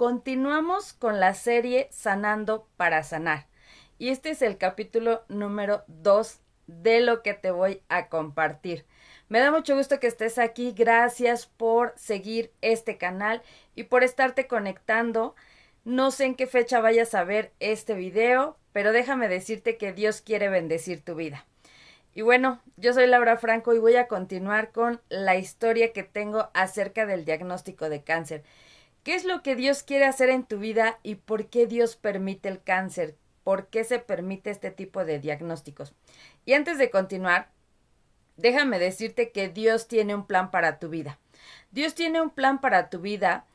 continuamos con la serie Sanando para Sanar. Y este es el capítulo número 2 de lo que te voy a compartir. Me da mucho gusto que estés aquí. Gracias por seguir este canal y por estarte conectando. No sé en qué fecha vayas a ver este video, pero déjame decirte que Dios quiere bendecir tu vida. Y bueno, yo soy Laura Franco y voy a continuar con la historia que tengo acerca del diagnóstico de cáncer. ¿Qué es lo que Dios quiere hacer en tu vida y por qué Dios permite el cáncer? ¿Por qué se permite este tipo de diagnósticos? Y antes de continuar, déjame decirte que Dios tiene un plan para tu vida. Dios tiene un plan para tu vida.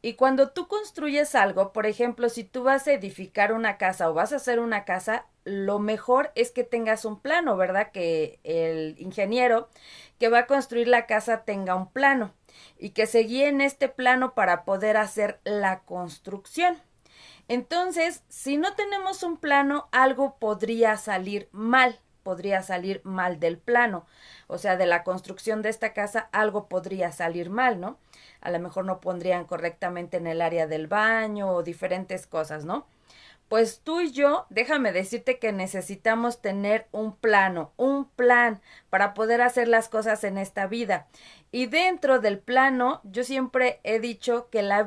Y cuando tú construyes algo, por ejemplo, si tú vas a edificar una casa o vas a hacer una casa, lo mejor es que tengas un plano, ¿verdad? Que el ingeniero que va a construir la casa tenga un plano y que se guíe en este plano para poder hacer la construcción. Entonces, si no tenemos un plano, algo podría salir mal del plano, o sea, de la construcción de esta casa, algo podría salir mal, ¿no? A lo mejor no pondrían correctamente en el área del baño o diferentes cosas, ¿no? Pues tú y yo, déjame decirte que necesitamos tener un plan para poder hacer las cosas en esta vida. Y dentro del plano, yo siempre he dicho que la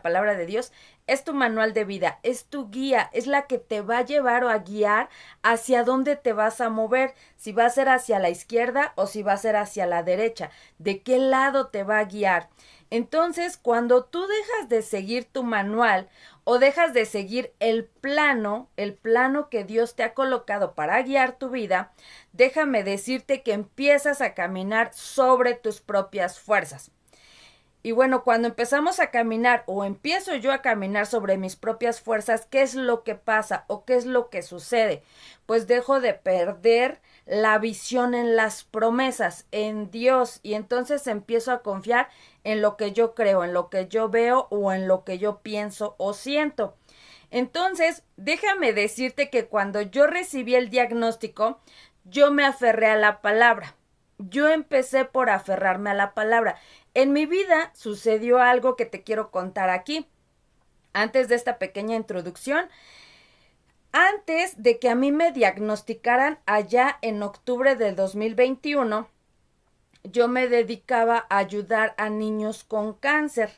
palabra de Dios, es tu manual de vida, es tu guía, es la que te va a llevar o a guiar hacia dónde te vas a mover, si va a ser hacia la izquierda o si va a ser hacia la derecha, de qué lado te va a guiar. Entonces, cuando tú dejas de seguir tu manual o dejas de seguir el plano que Dios te ha colocado para guiar tu vida, déjame decirte que empiezas a caminar sobre tus propias fuerzas. Y bueno, cuando empezamos a caminar o empiezo yo a caminar sobre mis propias fuerzas, ¿qué es lo que pasa o qué es lo que sucede? Pues dejo de perder la visión en las promesas, en Dios, y entonces empiezo a confiar en lo que yo creo, en lo que yo veo o en lo que yo pienso o siento. Entonces, déjame decirte que cuando yo recibí el diagnóstico, yo me aferré a la palabra. Yo empecé por aferrarme a la palabra. En mi vida sucedió algo que te quiero contar aquí. Antes de esta pequeña introducción, antes de que a mí me diagnosticaran allá en octubre del 2021, yo me dedicaba a ayudar a niños con cáncer.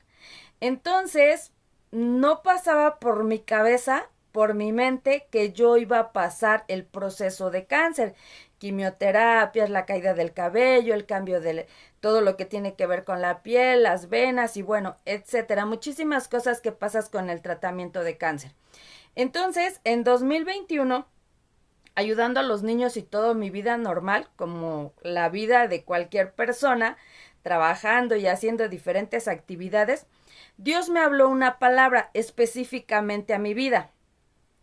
Entonces, no pasaba por mi cabeza, por mi mente, que yo iba a pasar el proceso de cáncer. Quimioterapias, la caída del cabello, el cambio de todo lo que tiene que ver con la piel, las venas y bueno, etcétera. Muchísimas cosas que pasas con el tratamiento de cáncer. Entonces, en 2021, ayudando a los niños y todo mi vida normal, como la vida de cualquier persona, trabajando y haciendo diferentes actividades, Dios me habló una palabra específicamente a mi vida.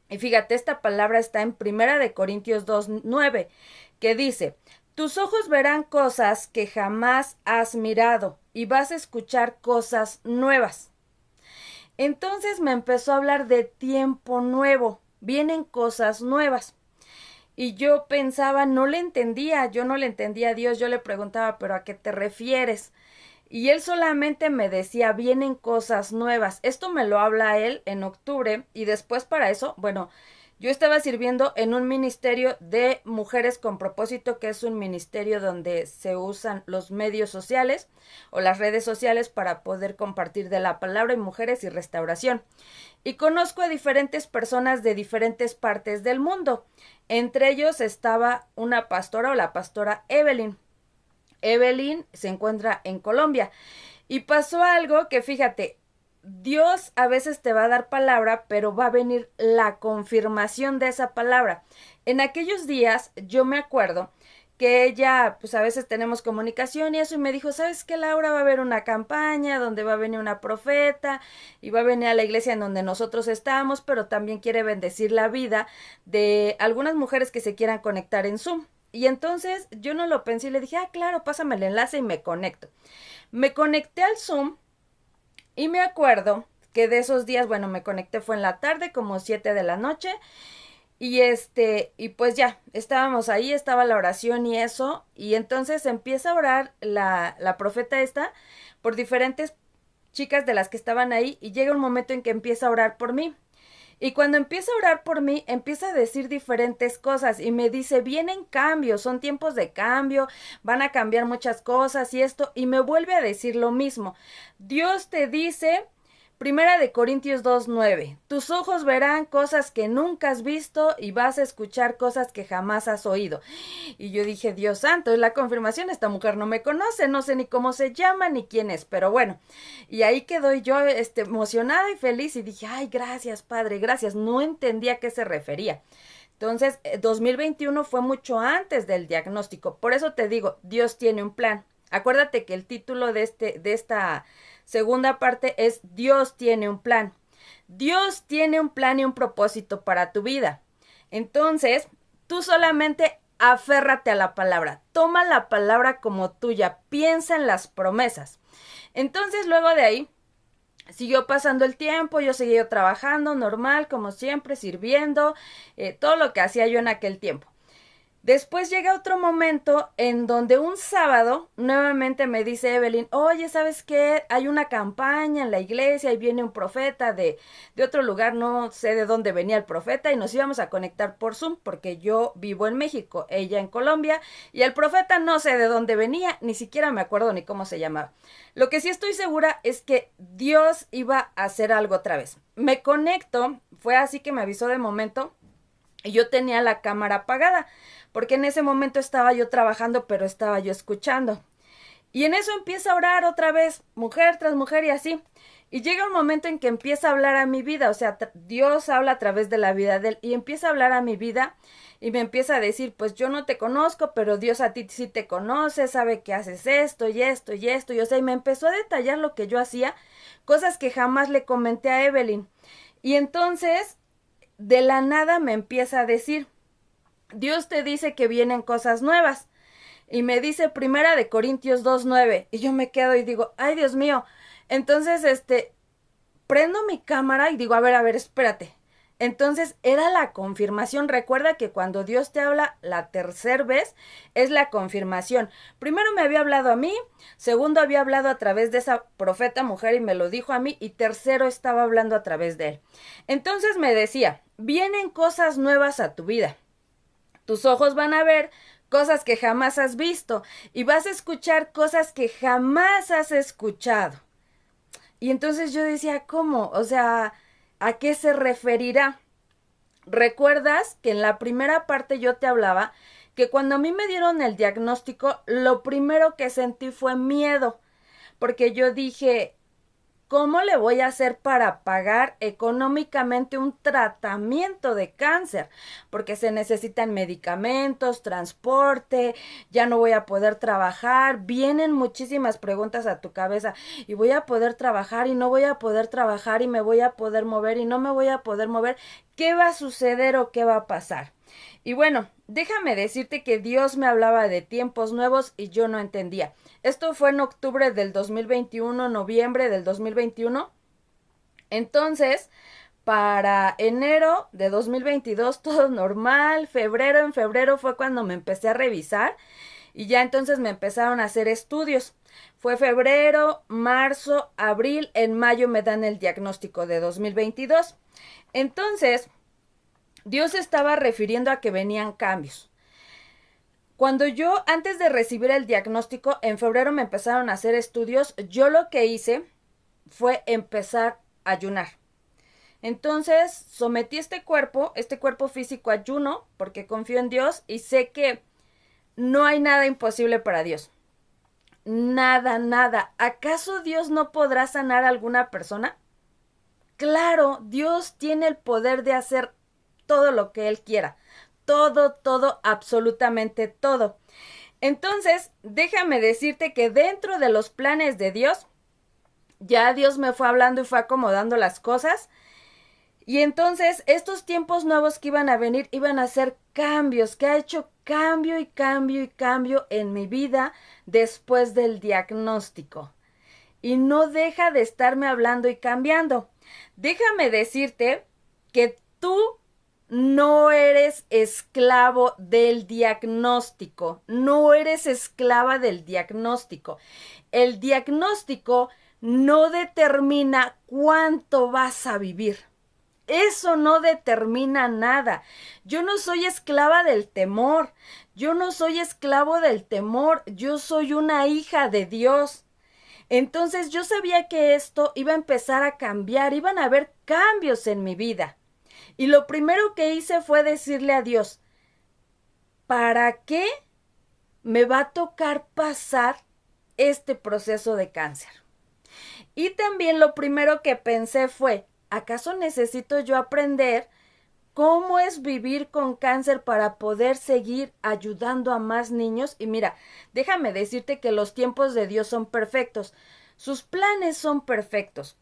Y fíjate, esta palabra está en Primera de Corintios 2:9, que dice: tus ojos verán cosas que jamás has mirado y vas a escuchar cosas nuevas. Entonces me empezó a hablar de tiempo nuevo, vienen cosas nuevas. Y yo pensaba, yo no le entendía a Dios, yo le preguntaba, pero ¿a qué te refieres? Y él solamente me decía, vienen cosas nuevas. Esto me lo habla él en octubre y después para eso, bueno, yo estaba sirviendo en un ministerio de Mujeres con Propósito, que es un ministerio donde se usan los medios sociales o las redes sociales para poder compartir de la palabra en mujeres y restauración. Y conozco a diferentes personas de diferentes partes del mundo. Entre ellos estaba una pastora o la pastora Evelyn. Evelyn se encuentra en Colombia. Y pasó algo que, fíjate, Dios a veces te va a dar palabra, pero va a venir la confirmación de esa palabra. En aquellos días yo me acuerdo que ella, pues a veces tenemos comunicación y eso, y me dijo, ¿sabes qué, Laura? Va a haber una campaña donde va a venir una profeta y va a venir a la iglesia en donde nosotros estamos, pero también quiere bendecir la vida de algunas mujeres que se quieran conectar en Zoom. Y entonces yo no lo pensé y le dije, claro, pásame el enlace y me conecto. Me conecté al Zoom y me acuerdo que de esos días, bueno, me conecté fue en la tarde, como 7 de la noche. Y pues ya, estábamos ahí, estaba la oración y eso. Y entonces empieza a orar la profeta esta por diferentes chicas de las que estaban ahí y llega un momento en que empieza a orar por mí. Y cuando empieza a orar por mí, empieza a decir diferentes cosas y me dice, vienen cambios, son tiempos de cambio, van a cambiar muchas cosas y esto, y me vuelve a decir lo mismo. Dios te dice, Primera de Corintios 2:9, tus ojos verán cosas que nunca has visto y vas a escuchar cosas que jamás has oído. Y yo dije, Dios santo, es la confirmación, esta mujer no me conoce, no sé ni cómo se llama ni quién es, pero bueno. Y ahí quedo yo emocionada y feliz y dije, ay, gracias, Padre, gracias. No entendía a qué se refería. Entonces, 2021 fue mucho antes del diagnóstico. Por eso te digo, Dios tiene un plan. Acuérdate que el título de esta segunda parte es Dios tiene un plan. Dios tiene un plan y un propósito para tu vida. Entonces, tú solamente aférrate a la palabra. Toma la palabra como tuya. Piensa en las promesas. Entonces, luego de ahí, siguió pasando el tiempo, yo seguía trabajando normal, como siempre, sirviendo, todo lo que hacía yo en aquel tiempo. Después llega otro momento en donde un sábado nuevamente me dice Evelyn, oye, ¿sabes qué? Hay una campaña en la iglesia y viene un profeta de otro lugar, no sé de dónde venía el profeta, y nos íbamos a conectar por Zoom porque yo vivo en México, ella en Colombia, y el profeta no sé de dónde venía, ni siquiera me acuerdo ni cómo se llamaba. Lo que sí estoy segura es que Dios iba a hacer algo otra vez. Me conecto, fue así que me avisó de momento, y yo tenía la cámara apagada, porque en ese momento estaba yo trabajando, pero estaba yo escuchando. Y en eso empieza a orar otra vez, mujer tras mujer y así. Y llega un momento en que empieza a hablar a mi vida, o sea, Dios habla a través de la vida de él y empieza a hablar a mi vida y me empieza a decir, pues yo no te conozco, pero Dios a ti sí te conoce, sabe que haces esto y esto y esto. Y o sea, y me empezó a detallar lo que yo hacía, cosas que jamás le comenté a Evelyn. Y entonces, de la nada me empieza a decir, Dios te dice que vienen cosas nuevas. Y me dice Primera de Corintios 2:9. Y yo me quedo y digo, ay, Dios mío. Entonces, prendo mi cámara y digo, a ver, espérate. Entonces, era la confirmación. Recuerda que cuando Dios te habla la tercera vez, es la confirmación. Primero me había hablado a mí, segundo había hablado a través de esa profeta mujer y me lo dijo a mí, y tercero estaba hablando a través de él. Entonces me decía, vienen cosas nuevas a tu vida. Tus ojos van a ver cosas que jamás has visto y vas a escuchar cosas que jamás has escuchado. Y entonces yo decía, ¿cómo? O sea, ¿a qué se referirá? ¿Recuerdas que en la primera parte yo te hablaba que cuando a mí me dieron el diagnóstico, lo primero que sentí fue miedo? Porque yo dije, ¿cómo le voy a hacer para pagar económicamente un tratamiento de cáncer? Porque se necesitan medicamentos, transporte, ya no voy a poder trabajar, vienen muchísimas preguntas a tu cabeza, y voy a poder trabajar y no voy a poder trabajar y me voy a poder mover y no me voy a poder mover, ¿qué va a suceder o qué va a pasar? Y bueno, déjame decirte que Dios me hablaba de tiempos nuevos y yo no entendía. Esto fue en octubre del 2021, noviembre del 2021. Entonces, para enero de 2022 todo normal. En febrero fue cuando me empecé a revisar y ya entonces me empezaron a hacer estudios. Fue febrero, marzo, abril, en mayo me dan el diagnóstico de 2022. Entonces, Dios estaba refiriendo a que venían cambios. Cuando yo, antes de recibir el diagnóstico, en febrero me empezaron a hacer estudios, yo lo que hice fue empezar a ayunar. Entonces, sometí este cuerpo físico a ayuno, porque confío en Dios y sé que no hay nada imposible para Dios. Nada, nada. ¿Acaso Dios no podrá sanar a alguna persona? Claro, Dios tiene el poder de hacer todo lo que Él quiera. Todo, absolutamente todo. Entonces, déjame decirte que dentro de los planes de Dios, ya Dios me fue hablando y fue acomodando las cosas. Y entonces, estos tiempos nuevos que iban a venir, iban a ser cambios, que ha hecho cambio y cambio y cambio en mi vida después del diagnóstico. Y no deja de estarme hablando y cambiando. Déjame decirte que tú no eres esclavo del diagnóstico, no eres esclava del diagnóstico. El diagnóstico no determina cuánto vas a vivir. Eso no determina nada. Yo no soy esclava del temor. Yo no soy esclavo del temor. Yo soy una hija de Dios. Entonces yo sabía que esto iba a empezar a cambiar, iban a haber cambios en mi vida. Y lo primero que hice fue decirle a Dios, ¿para qué me va a tocar pasar este proceso de cáncer? Y también lo primero que pensé fue, ¿acaso necesito yo aprender cómo es vivir con cáncer para poder seguir ayudando a más niños? Y mira, déjame decirte que los tiempos de Dios son perfectos. Sus planes son perfectos.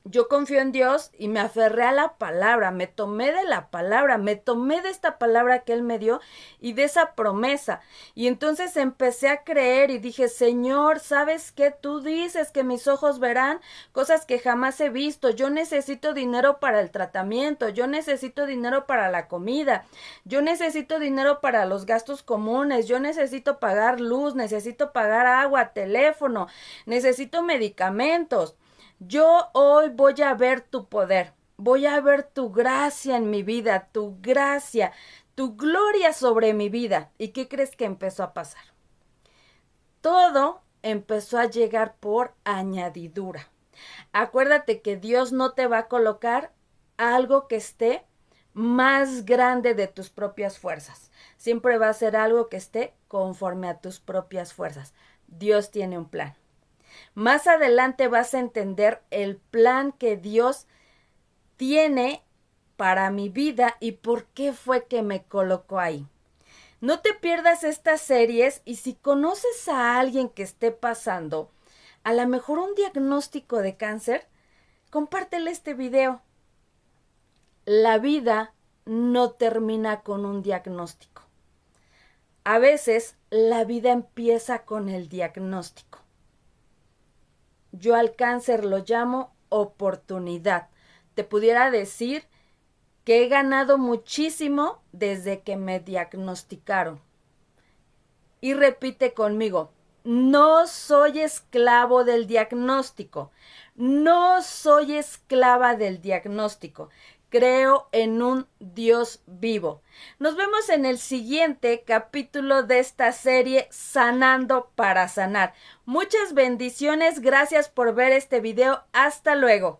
Yo confío en Dios y me aferré a la palabra, me tomé de la palabra, me tomé de esta palabra que Él me dio y de esa promesa. Y entonces empecé a creer y dije, Señor, ¿sabes qué? Tú dices que mis ojos verán cosas que jamás he visto. Yo necesito dinero para el tratamiento, yo necesito dinero para la comida, yo necesito dinero para los gastos comunes, yo necesito pagar luz, necesito pagar agua, teléfono, necesito medicamentos. Yo hoy voy a ver tu poder, voy a ver tu gracia en mi vida, tu gracia, tu gloria sobre mi vida. ¿Y qué crees que empezó a pasar? Todo empezó a llegar por añadidura. Acuérdate que Dios no te va a colocar algo que esté más grande de tus propias fuerzas. Siempre va a ser algo que esté conforme a tus propias fuerzas. Dios tiene un plan. Más adelante vas a entender el plan que Dios tiene para mi vida y por qué fue que me colocó ahí. No te pierdas estas series y si conoces a alguien que esté pasando a lo mejor un diagnóstico de cáncer, compártele este video. La vida no termina con un diagnóstico. A veces la vida empieza con el diagnóstico. Yo al cáncer lo llamo oportunidad. Te pudiera decir que he ganado muchísimo desde que me diagnosticaron. Y repite conmigo, no soy esclavo del diagnóstico. No soy esclava del diagnóstico. Creo en un Dios vivo. Nos vemos en el siguiente capítulo de esta serie Sanando para Sanar. Muchas bendiciones. Gracias por ver este video. Hasta luego.